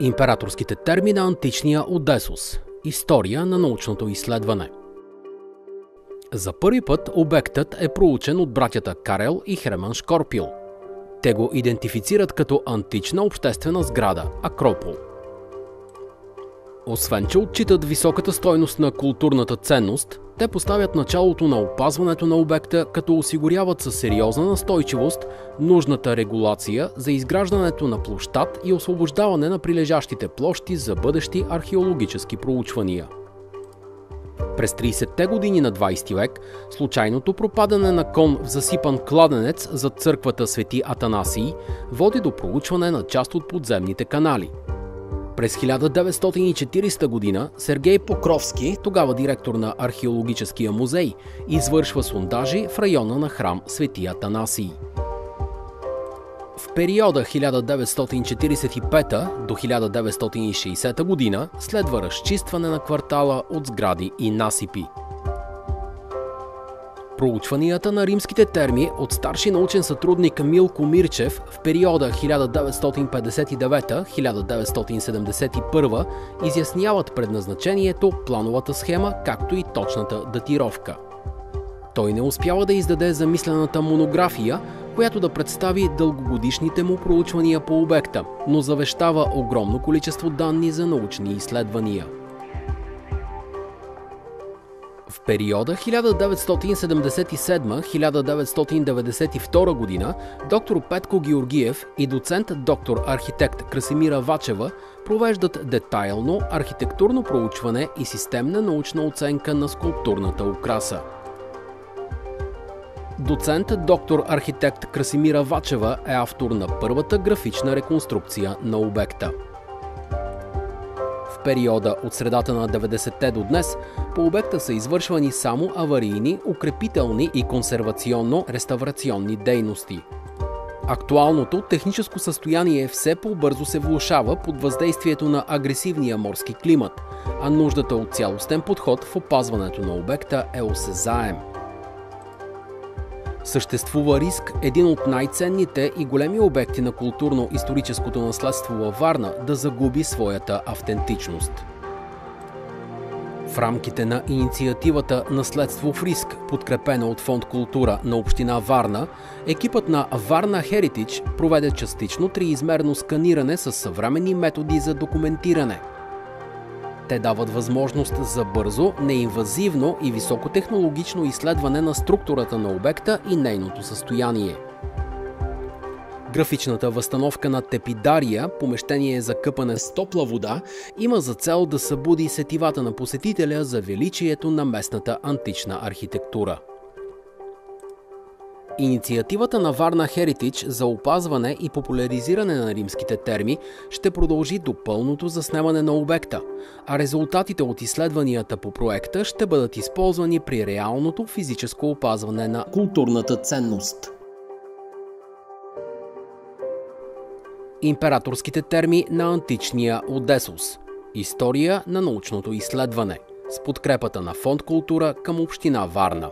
Императорските терми на античния Одесос. История на научното изследване. За първи път обектът е проучен от братята Карел и Хреман Шкорпил. Те го идентифицират като антична обществена сграда – Акропол. Освен че отчитат високата стойност на културната ценност, те поставят началото на опазването на обекта, като осигуряват със сериозна настойчивост нужната регулация за изграждането на площад и освобождаване на прилежащите площи за бъдещи археологически проучвания. През 30-те години на 20 век случайното пропадане на кон в засипан кладенец зад църквата Свети Атанасий води до проучване на част от подземните канали. През 1940 година Сергей Покровски, тогава директор на Археологическия музей, извършва сондажи в района на храм Свети Атанасий. В периода 1945 до 1960 година следва разчистване на квартала от сгради и насипи. Проучванията на римските терми от старши научен сътрудник Милко Мирчев в периода 1959-1971 изясняват предназначението, плановата схема, както и точната датировка. Той не успява да издаде замислената монография, която да представи дългогодишните му проучвания по обекта, но завещава огромно количество данни за научни изследвания. В периода 1977-1992 година доктор Петко Георгиев и доцент доктор архитект Красимира Вачева провеждат детайлно архитектурно проучване и системна научна оценка на скулптурната украса. Доцент доктор архитект Красимира Вачева е автор на първата графична реконструкция на обекта. В периода от средата на 90-те до днес по обекта са извършвани само аварийни, укрепителни и консервационно-реставрационни дейности. Актуалното техническо състояние все по-бързо се влошава под въздействието на агресивния морски климат, а нуждата от цялостен подход в опазването на обекта е осезаем. Съществува риск един от най-ценните и големи обекти на културно-историческото наследство във Варна да загуби своята автентичност. В рамките на инициативата «Наследство в риск», подкрепена от Фонд Култура на община Варна, екипът на Варна Heritage проведе частично триизмерно сканиране с съвременни методи за документиране. Те дават възможност за бързо, неинвазивно и високотехнологично изследване на структурата на обекта и нейното състояние. Графичната възстановка на Тепидария, помещение за къпане с топла вода, има за цел да събуди сетивата на посетителя за величието на местната антична архитектура. Инициативата на Варна Heritage за опазване и популяризиране на римските терми ще продължи до пълното заснемане на обекта, а резултатите от изследванията по проекта ще бъдат използвани при реалното физическо опазване на културната ценност. Императорските терми на античния Одесос. История на научното изследване. С подкрепата на Фонд Култура към община Варна.